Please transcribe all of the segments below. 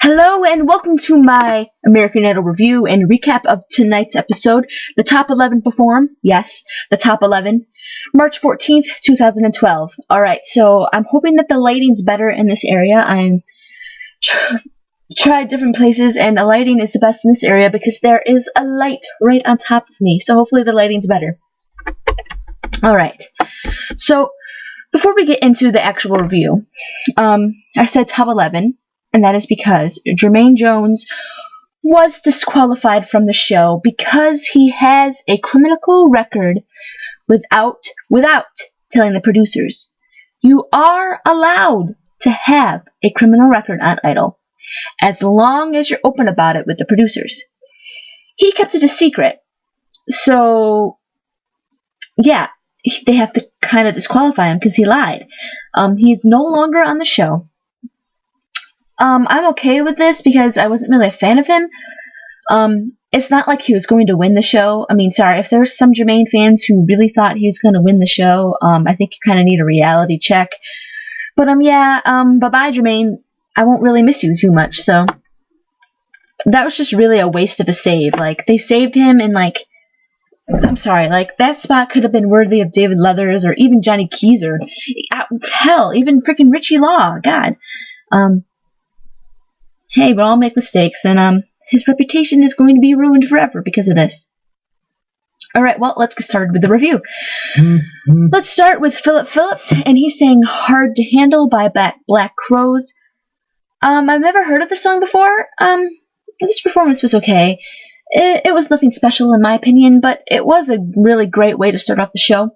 Hello and welcome to my American Idol review and recap of tonight's episode. The top 11 perform. Yes, the top 11. March 14th, 2012. Alright, so I'm hoping that the lighting's better in this area. I'm tried different places and the lighting is the best in this area because there is a light right on top of me. So hopefully the lighting's better. Alright, so before we get into the actual review, I said top 11. And that is because Jermaine Jones was disqualified from the show because he has a criminal record without telling the producers. You are allowed to have a criminal record on Idol as long as you're open about it with the producers. He kept it a secret. So, yeah, they have to kind of disqualify him because he lied. He's no longer on the show. I'm okay with this because I wasn't really a fan of him. It's not like he was going to win the show. I mean, sorry, if there's some Jermaine fans who really thought he was going to win the show, I think you kind of need a reality check. But, bye-bye, Jermaine. I won't really miss you too much, so. That was just really a waste of a save. Like, they saved him and, like, I'm sorry, like, that spot could have been worthy of David Leathers or even Johnny Keezer. Hell, even freaking Richie Law. God. Hey, we all make mistakes, and his reputation is going to be ruined forever because of this. Alright, well, let's get started with the review. Let's start with Phillip Phillips, and he sang Hard to Handle by Black Crowes. I've never heard of the song before. This performance was okay. It was nothing special in my opinion, but it was a really great way to start off the show.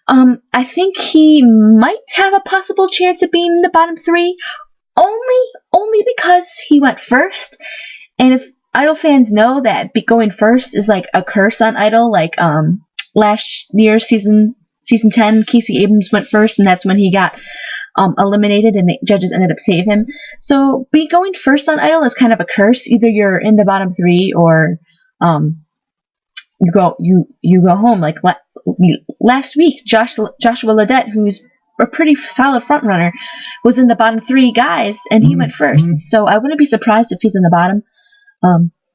I think he might have a possible chance of being in the bottom three, only because he went first, and if Idol fans know that going first is like a curse on Idol, like last year's season 10, Casey Abrams went first, and that's when he got eliminated, and the judges ended up saving him. So going first on Idol is kind of a curse. Either you're in the bottom three, or you go home. Like last week, Joshua Ledet, who's a pretty solid front runner, was in the bottom three guys, and he went first. So I wouldn't be surprised if he's in the bottom.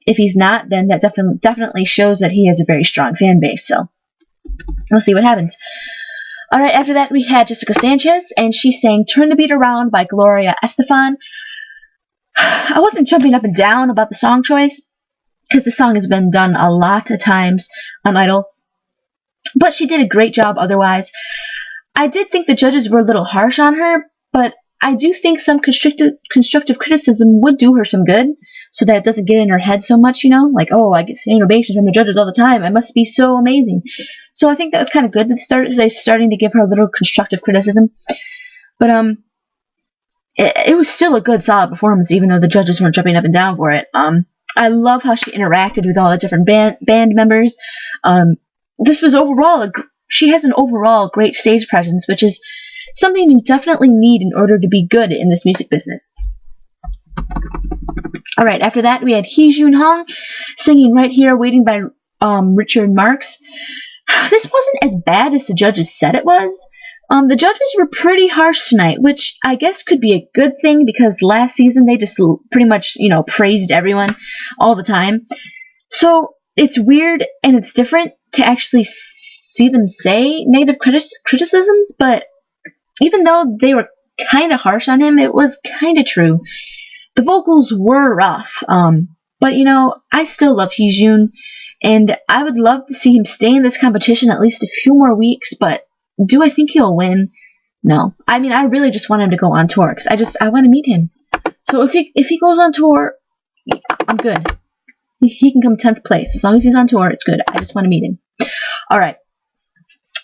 If he's not, then that definitely shows that he has a very strong fan base. So we'll see what happens. All right, after that we had Jessica Sanchez, and she sang "Turn the Beat Around" by Gloria Estefan. I wasn't jumping up and down about the song choice because the song has been done a lot of times on Idol, but she did a great job otherwise. I did think the judges were a little harsh on her, but I do think some constructive criticism would do her some good, so that it doesn't get in her head so much, like, oh, I get standing ovations from the judges all the time, I must be so amazing. So I think that was kind of good that they're starting to give her a little constructive criticism. But it was still a good, solid performance, even though the judges weren't jumping up and down for it. I love how she interacted with all the different band members. This was overall she has an overall great stage presence, which is something you definitely need in order to be good in this music business. Alright, after that we had Heejun Han singing Right Here Waiting by Richard Marx. This wasn't as bad as the judges said it was. The judges were pretty harsh tonight, which I guess could be a good thing because last season they just pretty much, praised everyone all the time. So it's weird and it's different to actually see them say negative criticisms, but even though they were kind of harsh on him, it was kind of true. The vocals were rough, but I still love Heejun, and I would love to see him stay in this competition at least a few more weeks, but do I think he'll win? No. I mean, I really just want him to go on tour, because I want to meet him. So if he goes on tour, I'm good. He can come 10th place. As long as he's on tour, it's good. I just want to meet him. Alright.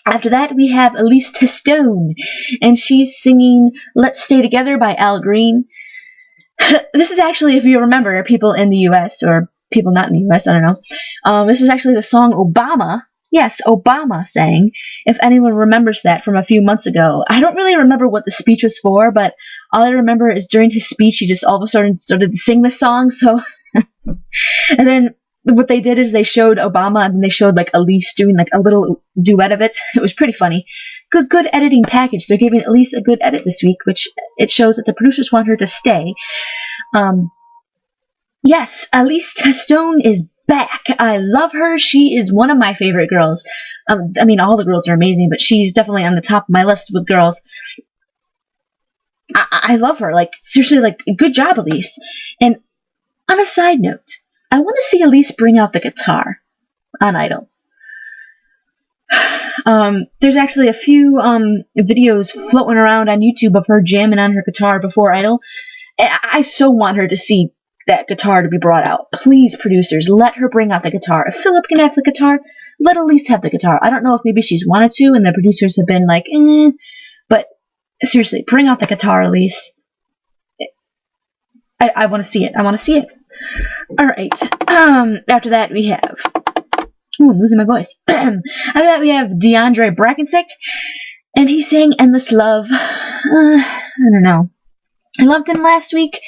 After that, we have Elise Testone, and she's singing Let's Stay Together by Al Green. This is actually, if you remember, people in the U.S. or people not in the U.S., I don't know. This is actually the song Obama. Yes, Obama sang, if anyone remembers that from a few months ago. I don't really remember what the speech was for, but all I remember is during his speech, he just all of a sudden started to sing this song, so... And then what they did is they showed Obama, and then they showed like Elise doing like a little duet of it. It was pretty funny. Good editing package. They're giving Elise a good edit this week, which it shows that the producers want her to stay. Yes, Elise Testone is back. I love her. She is one of my favorite girls. I mean, all the girls are amazing, but she's definitely on the top of my list with girls. I love her. Like, seriously, like, good job, Elise. And on a side note, I want to see Elise bring out the guitar on Idol. There's actually a few videos floating around on YouTube of her jamming on her guitar before Idol. And I so want her to see that guitar to be brought out. Please, producers, let her bring out the guitar. If Phillip can have the guitar, let Elise have the guitar. I don't know if maybe she's wanted to, and the producers have been like, but seriously, bring out the guitar, Elise. I want to see it. I want to see it. All right. After that, we have... Ooh, I'm losing my voice. After that, we have DeAndre Brackensick, and he sang Endless Love. I don't know. I loved him last week,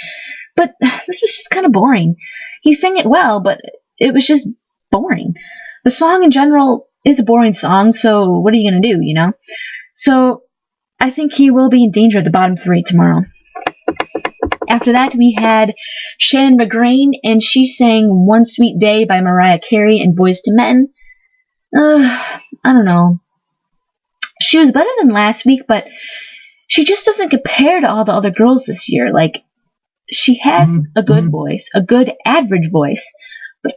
but this was just kind of boring. He sang it well, but it was just boring. The song in general is a boring song, so what are you going to do, you know? So I think he will be in danger at the bottom 3 tomorrow. After that, we had Shannon Magrane, and she sang One Sweet Day by Mariah Carey and Boyz II Men. I don't know. She was better than last week, but she just doesn't compare to all the other girls this year. Like, she has a good voice, a good average voice, but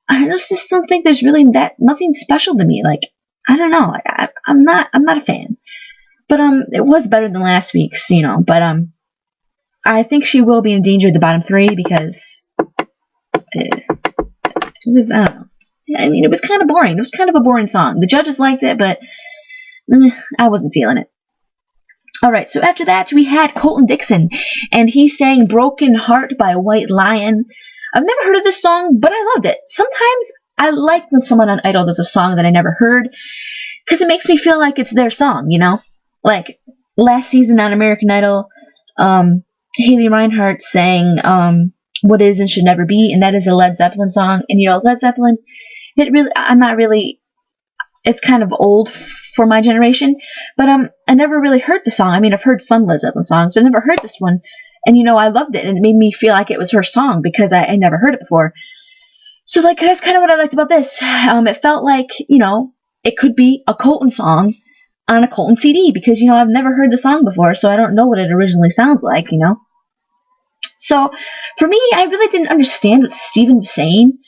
I just don't think there's really nothing special to me. Like, I don't know. I'm not a fan. But it was better than last week's, you know, but I think she will be in danger at the bottom 3 because it was, I don't know. I mean, it was kind of boring. It was kind of a boring song. The judges liked it, but I wasn't feeling it. Alright, so after that, we had Colton Dixon, and he sang Broken Heart by White Lion. I've never heard of this song, but I loved it. Sometimes I like when someone on Idol does a song that I never heard, because it makes me feel like it's their song, you know? Like, last season on American Idol, Haley Reinharts sang What Is and Should Never Be, and that is a Led Zeppelin song. And, you know, Led Zeppelin, it's kind of old for my generation, but I never really heard the song. I mean, I've heard some Led Zeppelin songs, but I never heard this one. And, you know, I loved it, and it made me feel like it was her song because I never heard it before. So, like, that's kind of what I liked about this. It felt like, you know, it could be a Colton song on a Colton CD because, you know, I've never heard the song before, so I don't know what it originally sounds like, you know. So, for me, I really didn't understand what Steven was saying.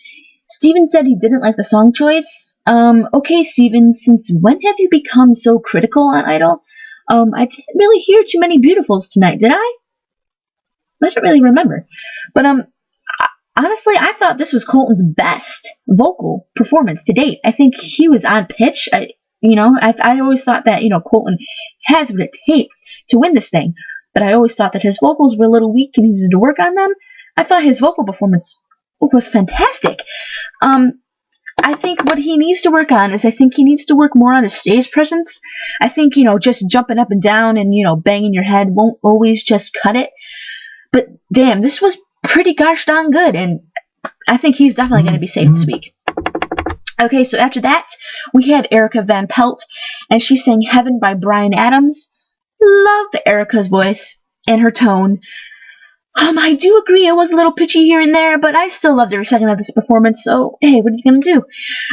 Steven said he didn't like the song choice. Okay, Steven, since when have you become so critical on Idol? I didn't really hear too many beautifuls tonight, did I? I don't really remember. But, honestly, I thought this was Colton's best vocal performance to date. I think he was on pitch. I always thought that, you know, Colton has what it takes to win this thing. But I always thought that his vocals were a little weak and he needed to work on them. I thought his vocal performance was fantastic. I think what he needs to work on is I think he needs to work more on his stage presence. I think, you know, just jumping up and down and, you know, banging your head won't always just cut it. But damn, this was pretty gosh darn good, and I think he's definitely going to be safe this week. Okay, so after that, we had Erika Van Pelt, and she sang Heaven by Bryan Adams. Love Erika's voice and her tone. I do agree it was a little pitchy here and there, but I still loved every second of this performance, so hey, what are you going to do?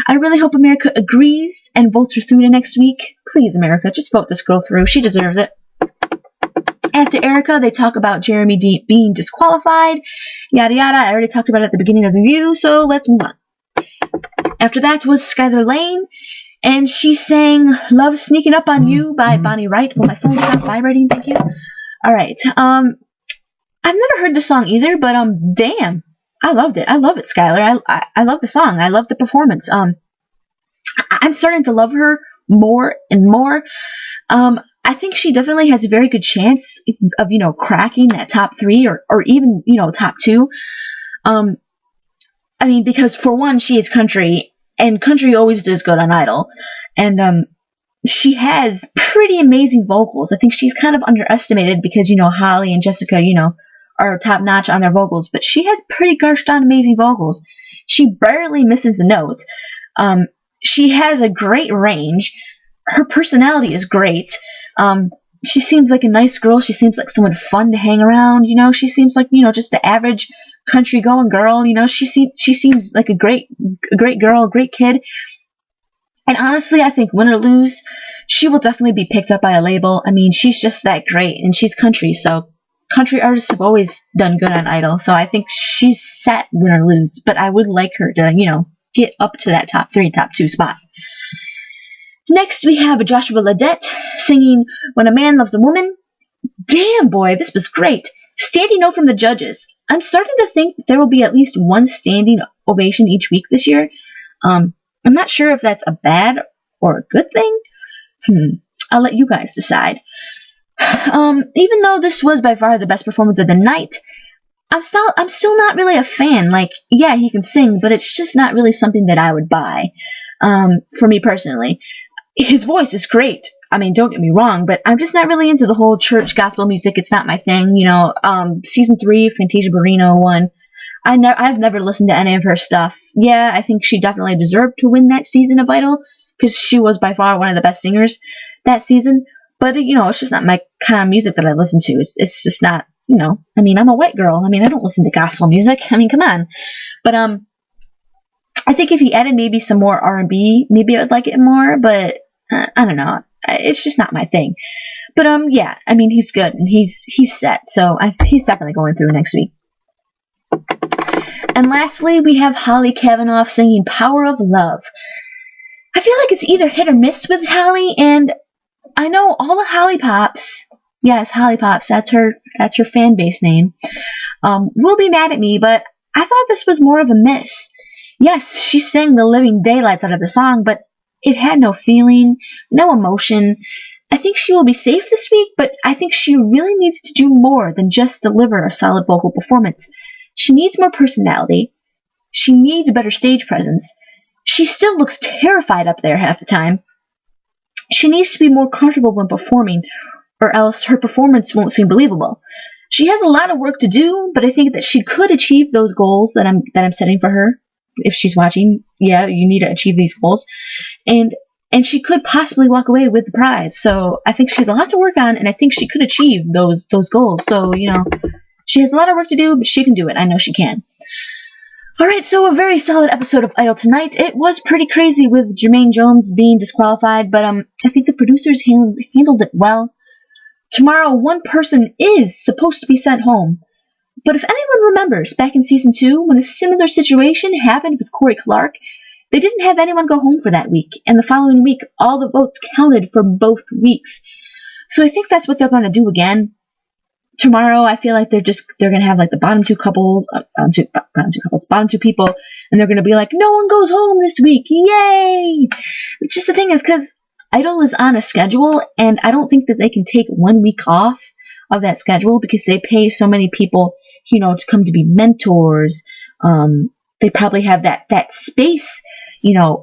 I really hope America agrees and votes her through to next week. Please, America, just vote this girl through. She deserves it. After Erika, they talk about Jeremy being disqualified, yada yada. I already talked about it at the beginning of the review, so let's move on. After that was Skylar Laine, and she sang Love Sneaking Up on You by Bonnie Wright. Will my phone stop vibrating? Thank you. Alright, I've never heard the song either, but damn, I loved it. I love it, Skylar. I love the song. I love the performance. I'm starting to love her more and more. I think she definitely has a very good chance of, you know, cracking that top 3 or even, you know, top 2. I mean, because for one, she is country, and country always does good on Idol, and she has pretty amazing vocals. I think she's kind of underestimated because, you know, Hollie and Jessica, you know, are top notch on their vocals, but she has pretty gosh darn amazing vocals. She barely misses a note. She has a great range. Her personality is great. she seems like a nice girl. She seems like someone fun to hang around. She seems like just the average country going girl. She seems like a great girl, a great kid. And honestly, I think win or lose, she will definitely be picked up by a label. I mean, she's just that great, and she's country, so country artists have always done good on Idol. So I think she's set win or lose. But I would like her to get up to that top 3, top 2 spot. Next, we have Joshua Ledet singing When a Man Loves a Woman. Damn, boy, this was great. Standing note from the judges. I'm starting to think there will be at least one standing ovation each week this year. I'm not sure if that's a bad or a good thing. I'll let you guys decide. Even though this was by far the best performance of the night, I'm still not really a fan. Like, yeah, he can sing, but it's just not really something that I would buy. For me personally. His voice is great. I mean, don't get me wrong, but I'm just not really into the whole church gospel music. It's not my thing, Season 3, Fantasia Barrino won. I've never listened to any of her stuff. Yeah, I think she definitely deserved to win that season of Idol, because she was by far one of the best singers that season. But, it's just not my kind of music that I listen to. It's just not, I mean, I'm a white girl. I mean, I don't listen to gospel music. I mean, come on. But, I think if he added maybe some more R&B, maybe I would like it more, but I don't know. It's just not my thing. But yeah, I mean, he's good and he's set, so he's definitely going through next week. And lastly, we have Hollie Cavanagh singing Power of Love. I feel like it's either hit or miss with Hollie, and I know all the Hollie Pops, yes, Hollie Pops, that's her fan base name, will be mad at me, but I thought this was more of a miss. Yes, she sang the living daylights out of the song, but it had no feeling, no emotion. I think she will be safe this week, but I think she really needs to do more than just deliver a solid vocal performance. She needs more personality. She needs better stage presence. She still looks terrified up there half the time. She needs to be more comfortable when performing, or else her performance won't seem believable. She has a lot of work to do, but I think that she could achieve those goals that I'm setting for her. If she's watching, yeah, you need to achieve these goals. And she could possibly walk away with the prize. So I think she has a lot to work on, and I think she could achieve those goals. So, she has a lot of work to do, but she can do it. I know she can. Alright, so a very solid episode of Idol tonight. It was pretty crazy with Jermaine Jones being disqualified, but I think the producers handled it well. Tomorrow, one person is supposed to be sent home. But if anyone remembers, back in Season 2, when a similar situation happened with Corey Clark, they didn't have anyone go home for that week, and the following week, all the votes counted for both weeks. So I think that's what they're going to do again. Tomorrow, I feel like they're going to have like the bottom two people, and they're going to be like, no one goes home this week, yay! It's just the thing is, because Idol is on a schedule, and I don't think that they can take 1 week off of that schedule, because they pay so many people, to come to be mentors. They probably have that space,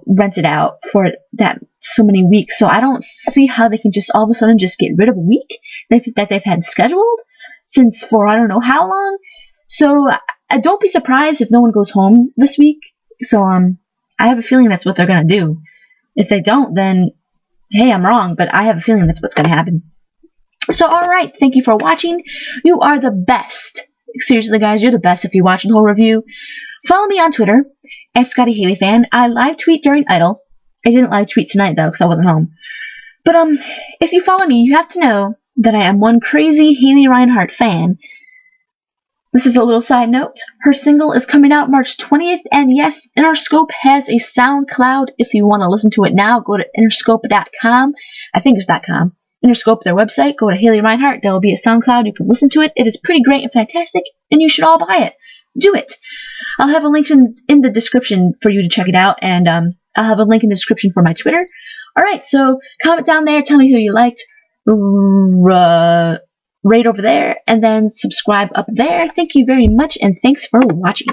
rented out for that so many weeks. So I don't see how they can just all of a sudden just get rid of a week that they've had scheduled since for I don't know how long. So don't be surprised if no one goes home this week. So I have a feeling that's what they're gonna do. If they don't, then hey, I'm wrong, but I have a feeling that's what's gonna happen. So alright, thank you for watching. You are the best. Seriously, guys, you're the best if you watch the whole review. Follow me on Twitter, @ScottyHaleyFan. I live tweet during Idol. I didn't live tweet tonight, though, because I wasn't home. But, if you follow me, you have to know that I am one crazy Haley Reinhart fan. This is a little side note. Her single is coming out March 20th, and yes, Interscope has a SoundCloud. If you want to listen to it now, go to interscope.com. I think it's .com. Interscope, their website. Go to Haley Reinhart. There will be a SoundCloud. You can listen to it. It is pretty great and fantastic, and you should all buy it. Do it. I'll have a link in the description for you to check it out, and I'll have a link in the description for my Twitter. Alright, so comment down there. Tell me who you liked. Rate over there, and then subscribe up there. Thank you very much, and thanks for watching.